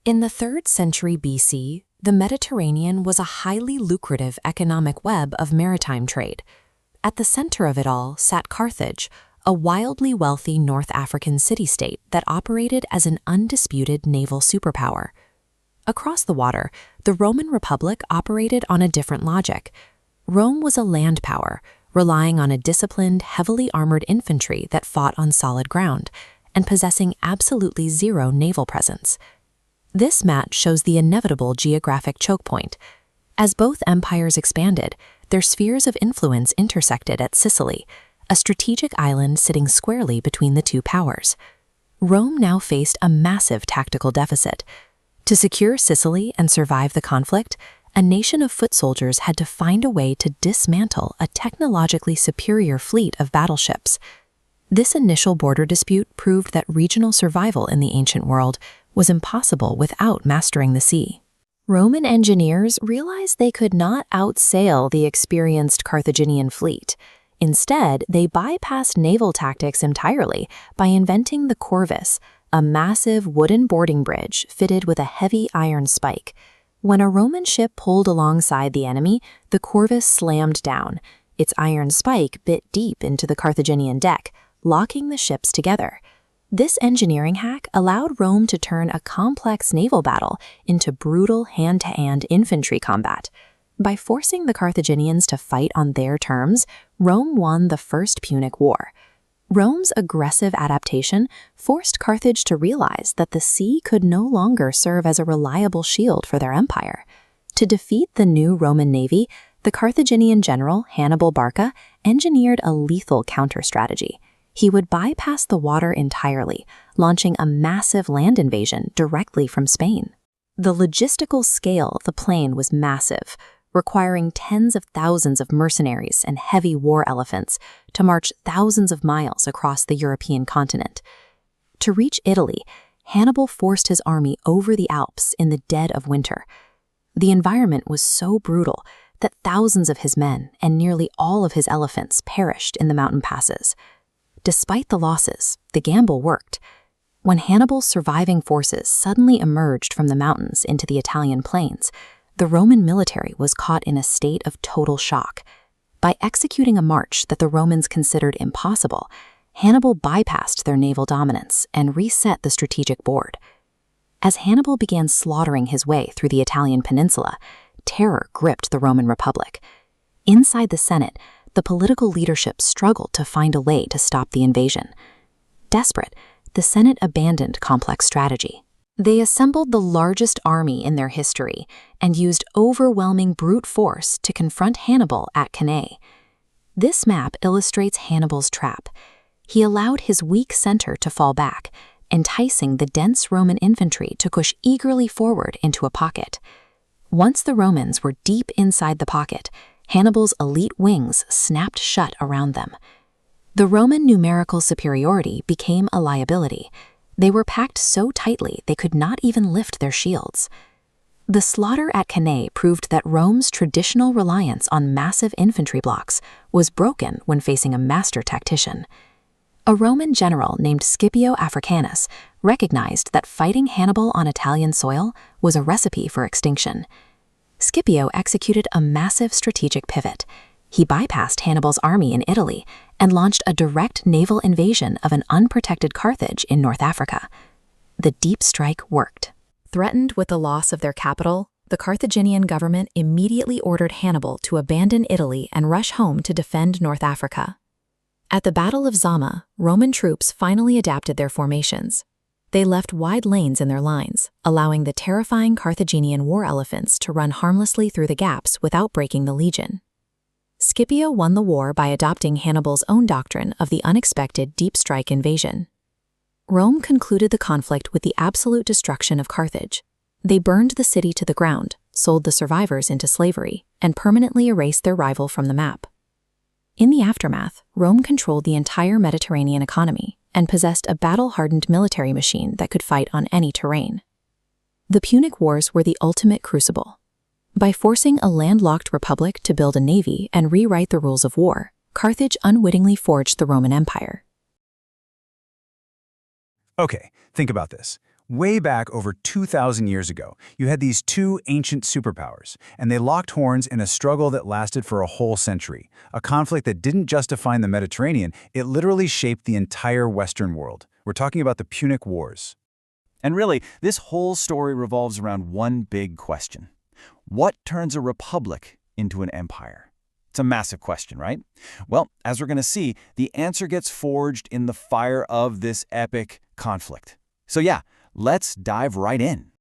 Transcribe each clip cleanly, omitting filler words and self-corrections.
In the 3rd century BC, the Mediterranean was a highly lucrative economic web of maritime trade. At the center of it all sat Carthage, a wildly wealthy North African city-state that operated as an undisputed naval superpower. Across the water, the Roman Republic operated on a different logic. Rome was a land power, relying on a disciplined, heavily armored infantry that fought on solid ground, and possessing absolutely zero naval presence. This map shows the inevitable geographic choke point. As both empires expanded, their spheres of influence intersected at Sicily, a strategic island sitting squarely between the two powers. Rome now faced a massive tactical deficit. To secure Sicily and survive the conflict, a nation of foot soldiers had to find a way to dismantle a technologically superior fleet of battleships. This initial border dispute proved that regional survival in the ancient world was impossible without mastering the sea. Roman engineers realized they could not outsail the experienced Carthaginian fleet. Instead, they bypassed naval tactics entirely by inventing the corvus, a massive wooden boarding bridge fitted with a heavy iron spike. When a Roman ship pulled alongside the enemy, the corvus slammed down. Its iron spike bit deep into the Carthaginian deck, locking the ships together. This engineering hack allowed Rome to turn a complex naval battle into brutal hand-to-hand infantry combat. By forcing the Carthaginians to fight on their terms, Rome won the First Punic War. Rome's aggressive adaptation forced Carthage to realize that the sea could no longer serve as a reliable shield for their empire. To defeat the new Roman navy, the Carthaginian general Hannibal Barca engineered a lethal counter-strategy. He would bypass the water entirely, launching a massive land invasion directly from Spain. The logistical scale of the plan was massive, requiring tens of thousands of mercenaries and heavy war elephants to march thousands of miles across the European continent. To reach Italy, Hannibal forced his army over the Alps in the dead of winter. The environment was so brutal that thousands of his men and nearly all of his elephants perished in the mountain passes. Despite the losses, the gamble worked. When Hannibal's surviving forces suddenly emerged from the mountains into the Italian plains, the Roman military was caught in a state of total shock. By executing a march that the Romans considered impossible, Hannibal bypassed their naval dominance and reset the strategic board. As Hannibal began slaughtering his way through the Italian peninsula, terror gripped the Roman Republic. Inside the Senate, the political leadership struggled to find a way to stop the invasion. Desperate, the Senate abandoned complex strategy. They assembled the largest army in their history and used overwhelming brute force to confront Hannibal at Cannae. This map illustrates Hannibal's trap. He allowed his weak center to fall back, enticing the dense Roman infantry to push eagerly forward into a pocket. Once the Romans were deep inside the pocket, Hannibal's elite wings snapped shut around them. The Roman numerical superiority became a liability. They were packed so tightly they could not even lift their shields. The slaughter at Cannae proved that Rome's traditional reliance on massive infantry blocks was broken when facing a master tactician. A Roman general named Scipio Africanus recognized that fighting Hannibal on Italian soil was a recipe for extinction. Scipio executed a massive strategic pivot. He bypassed Hannibal's army in Italy and launched a direct naval invasion of an unprotected Carthage in North Africa. The deep strike worked. Threatened with the loss of their capital, the Carthaginian government immediately ordered Hannibal to abandon Italy and rush home to defend North Africa. At the Battle of Zama, Roman troops finally adapted their formations. They left wide lanes in their lines, allowing the terrifying Carthaginian war elephants to run harmlessly through the gaps without breaking the legion. Scipio won the war by adopting Hannibal's own doctrine of the unexpected deep strike invasion. Rome concluded the conflict with the absolute destruction of Carthage. They burned the city to the ground, sold the survivors into slavery, and permanently erased their rival from the map. In the aftermath, Rome controlled the entire Mediterranean economy and possessed a battle-hardened military machine that could fight on any terrain. The Punic Wars were the ultimate crucible. By forcing a landlocked republic to build a navy and rewrite the rules of war, Carthage unwittingly forged the Roman Empire. Okay, think about this. Way back over 2,000 years ago, you had these two ancient superpowers, and they locked horns in a struggle that lasted for a whole century. A conflict that didn't just define the Mediterranean, it literally shaped the entire Western world. We're talking about the Punic Wars. And really, this whole story revolves around one big question. What turns a republic into an empire? It's a massive question, right? Well, as we're going to see, the answer gets forged in the fire of this epic conflict. So yeah, let's dive right in.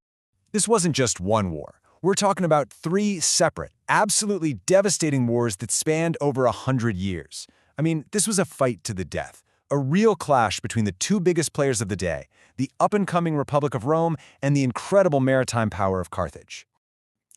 This wasn't just one war. We're talking about 3 separate, absolutely devastating wars that spanned over 100 years. I mean, this was a fight to the death. A real clash between the 2 biggest players of the day, the up-and-coming Republic of Rome and the incredible maritime power of Carthage.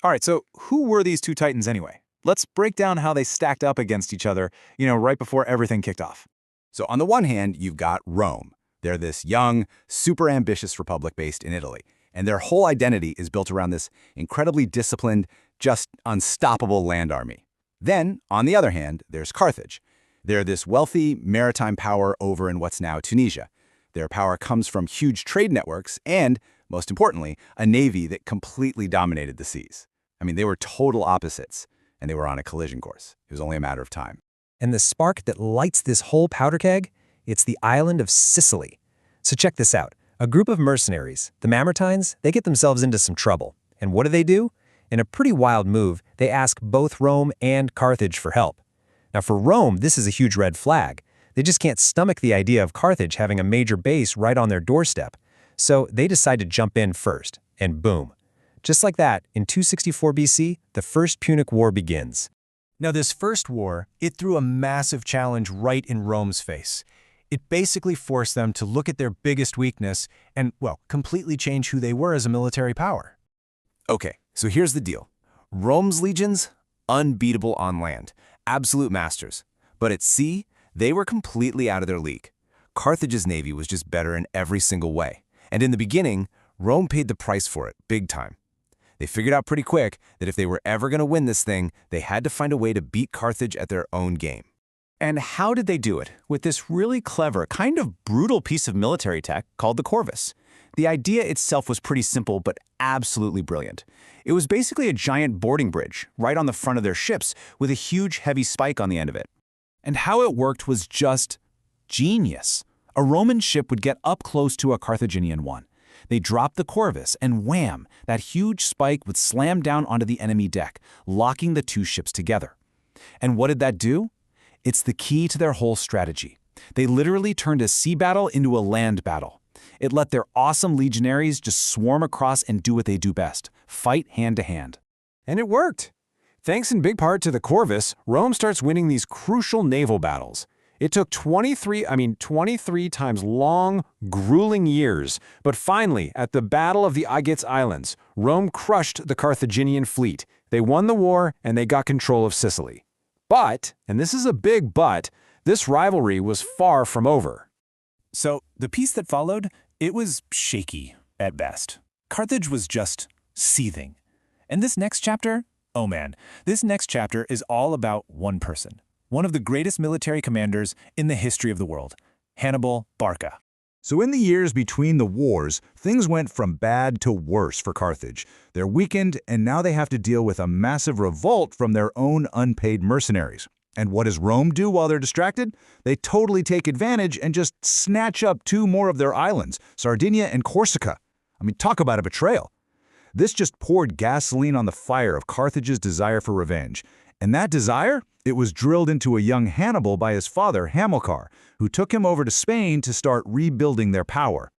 All right, so who were these 2 titans anyway? Let's break down how they stacked up against each other, right before everything kicked off. So on the one hand, you've got Rome. They're this young, super ambitious republic based in Italy, and their whole identity is built around this incredibly disciplined, just unstoppable land army. Then, on the other hand, there's Carthage. They're this wealthy maritime power over in what's now Tunisia. Their power comes from huge trade networks and, most importantly, a navy that completely dominated the seas. I mean, they were total opposites, and they were on a collision course. It was only a matter of time. And the spark that lights this whole powder keg? It's the island of Sicily. So check this out. A group of mercenaries, the Mamertines, they get themselves into some trouble. And what do? In a pretty wild move, they ask both Rome and Carthage for help. Now for Rome, this is a huge red flag. They just can't stomach the idea of Carthage having a major base right on their doorstep. So they decide to jump in first, and boom. Just like that, in 264 BC, the First Punic War begins. Now this first war, it threw a massive challenge right in Rome's face. It basically forced them to look at their biggest weakness and, well, completely change who they were as a military power. Okay, so here's the deal. Rome's legions, unbeatable on land, absolute masters. But at sea, they were completely out of their league. Carthage's navy was just better in every single way. And in the beginning, Rome paid the price for it, big time. They figured out pretty quick that if they were ever going to win this thing, they had to find a way to beat Carthage at their own game. And how did they do it? With this really clever, kind of brutal piece of military tech called the corvus. The idea itself was pretty simple, but absolutely brilliant. It was basically a giant boarding bridge right on the front of their ships with a huge heavy spike on the end of it. And how it worked was just genius. A Roman ship would get up close to a Carthaginian one. They dropped the corvus, and wham, that huge spike would slam down onto the enemy deck, locking the 2 ships together. And what did that do? It's the key to their whole strategy. They literally turned a sea battle into a land battle. It let their awesome legionaries just swarm across and do what they do best, fight hand to hand. And it worked. Thanks in big part to the corvus, Rome starts winning these crucial naval battles. It took 23 times long, grueling years, but finally, at the Battle of the Aigats Islands, Rome crushed the Carthaginian fleet. They won the war, and they got control of Sicily. But, and this is a big but, this rivalry was far from over. So, the peace that followed, it was shaky, at best. Carthage was just seething. And this next chapter, oh man, this next chapter is all about one person. One of the greatest military commanders in the history of the world, Hannibal Barca. So in the years between the wars, things went from bad to worse for Carthage. They're weakened, and now they have to deal with a massive revolt from their own unpaid mercenaries. And what does Rome do while they're distracted? They totally take advantage and just snatch up 2 more of their islands, Sardinia and Corsica. I mean, talk about a betrayal. This just poured gasoline on the fire of Carthage's desire for revenge. And that desire? It was drilled into a young Hannibal by his father, Hamilcar, who took him over to Spain to start rebuilding their power.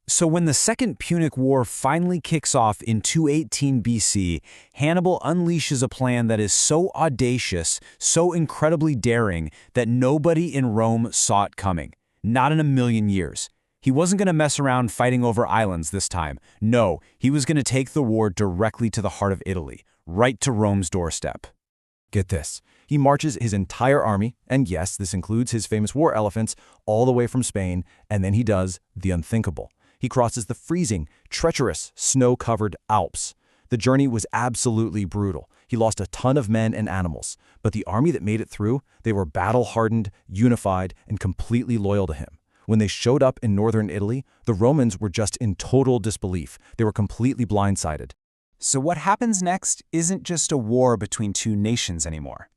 So when the Second Punic War finally kicks off in 218 BC, Hannibal unleashes a plan that is so audacious, so incredibly daring, that nobody in Rome saw it coming. Not in a million years. He wasn't going to mess around fighting over islands this time. No, he was going to take the war directly to the heart of Italy, right to Rome's doorstep. Get this. He marches his entire army, and yes, this includes his famous war elephants, all the way from Spain, and then he does the unthinkable. He crosses the freezing, treacherous, snow-covered Alps. The journey was absolutely brutal. He lost a ton of men and animals, but the army that made it through, they were battle-hardened, unified, and completely loyal to him. When they showed up in northern Italy, the Romans were just in total disbelief. They were completely blindsided. So what happens next isn't just a war between two nations anymore.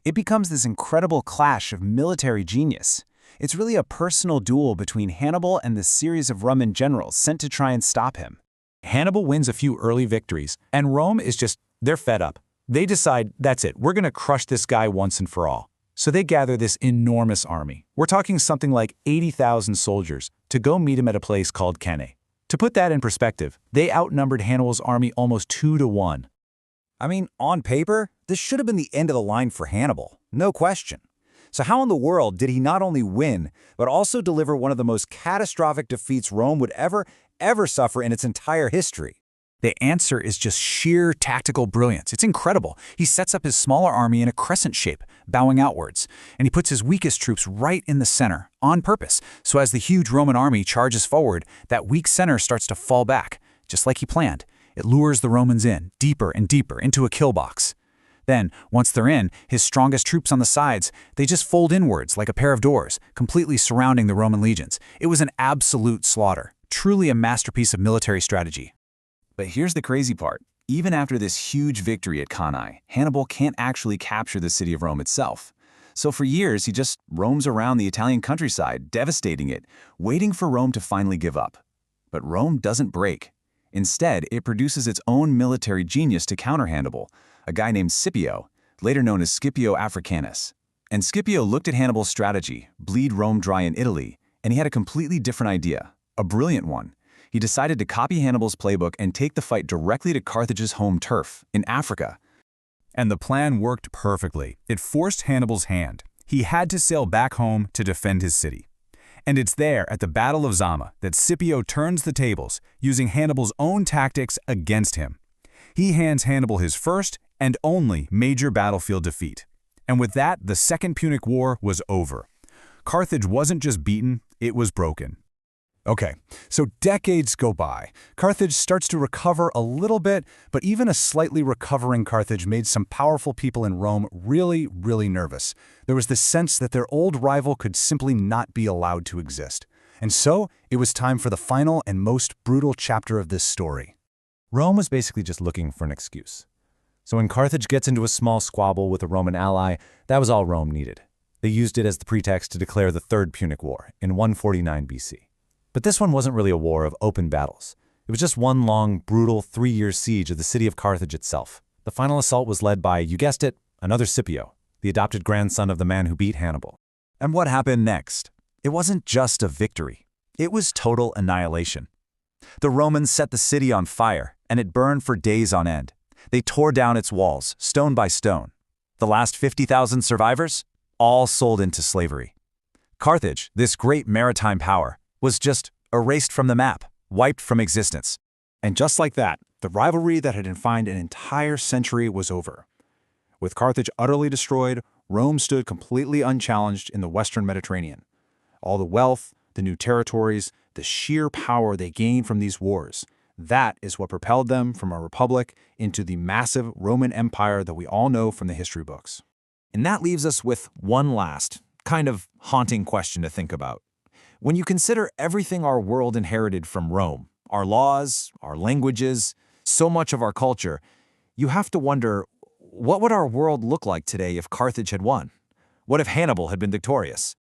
It becomes this incredible clash of military genius. It's really a personal duel between Hannibal and the series of Roman generals sent to try and stop him. Hannibal wins a few early victories, and Rome is they're fed up. They decide, that's it, we're going to crush this guy once and for all. So they gather this enormous army. We're talking something like 80,000 soldiers to go meet him at a place called Cannae. To put that in perspective, they outnumbered Hannibal's army almost 2-1. I mean, on paper, this should have been the end of the line for Hannibal, no question. So how in the world did he not only win, but also deliver one of the most catastrophic defeats Rome would ever suffer in its entire history? The answer is just sheer tactical brilliance. It's incredible. He sets up his smaller army in a crescent shape, bowing outwards, and he puts his weakest troops right in the center, on purpose. So as the huge Roman army charges forward, that weak center starts to fall back, just like he planned. It lures the Romans in, deeper and deeper, into a kill box. Then, once they're in, his strongest troops on the sides, they just fold inwards like a pair of doors, completely surrounding the Roman legions. It was an absolute slaughter, truly a masterpiece of military strategy. But here's the crazy part. Even after this huge victory at Cannae, Hannibal can't actually capture the city of Rome itself. So for years, he just roams around the Italian countryside, devastating it, waiting for Rome to finally give up. But Rome doesn't break. Instead, it produces its own military genius to counter Hannibal, a guy named Scipio, later known as Scipio Africanus. And Scipio looked at Hannibal's strategy, bleed Rome dry in Italy, and he had a completely different idea, a brilliant one. He decided to copy Hannibal's playbook and take the fight directly to Carthage's home turf, in Africa. And the plan worked perfectly. It forced Hannibal's hand. He had to sail back home to defend his city. And it's there, at the Battle of Zama, that Scipio turns the tables, using Hannibal's own tactics against him. He hands Hannibal his first and only major battlefield defeat. And with that, the Second Punic War was over. Carthage wasn't just beaten, it was broken. Okay, so decades go by. Carthage starts to recover a little bit, but even a slightly recovering Carthage made some powerful people in Rome really, really nervous. There was this sense that their old rival could simply not be allowed to exist. And so, it was time for the final and most brutal chapter of this story. Rome was basically just looking for an excuse. So when Carthage gets into a small squabble with a Roman ally, that was all Rome needed. They used it as the pretext to declare the Third Punic War in 149 BC. But this one wasn't really a war of open battles. It was just one long, brutal 3-year siege of the city of Carthage itself. The final assault was led by, you guessed it, another Scipio, the adopted grandson of the man who beat Hannibal. And what happened next? It wasn't just a victory. It was total annihilation. The Romans set the city on fire, and it burned for days on end. They tore down its walls, stone by stone. The last 50,000 survivors? All sold into slavery. Carthage, this great maritime power, was just erased from the map, wiped from existence. And just like that, the rivalry that had defined an entire century was over. With Carthage utterly destroyed, Rome stood completely unchallenged in the Western Mediterranean. All the wealth, the new territories, the sheer power they gained from these wars, that is what propelled them from a republic into the massive Roman Empire that we all know from the history books. And that leaves us with one last, kind of haunting question to think about. When you consider everything our world inherited from Rome, our laws, our languages, so much of our culture, you have to wonder, what would our world look like today if Carthage had won? What if Hannibal had been victorious?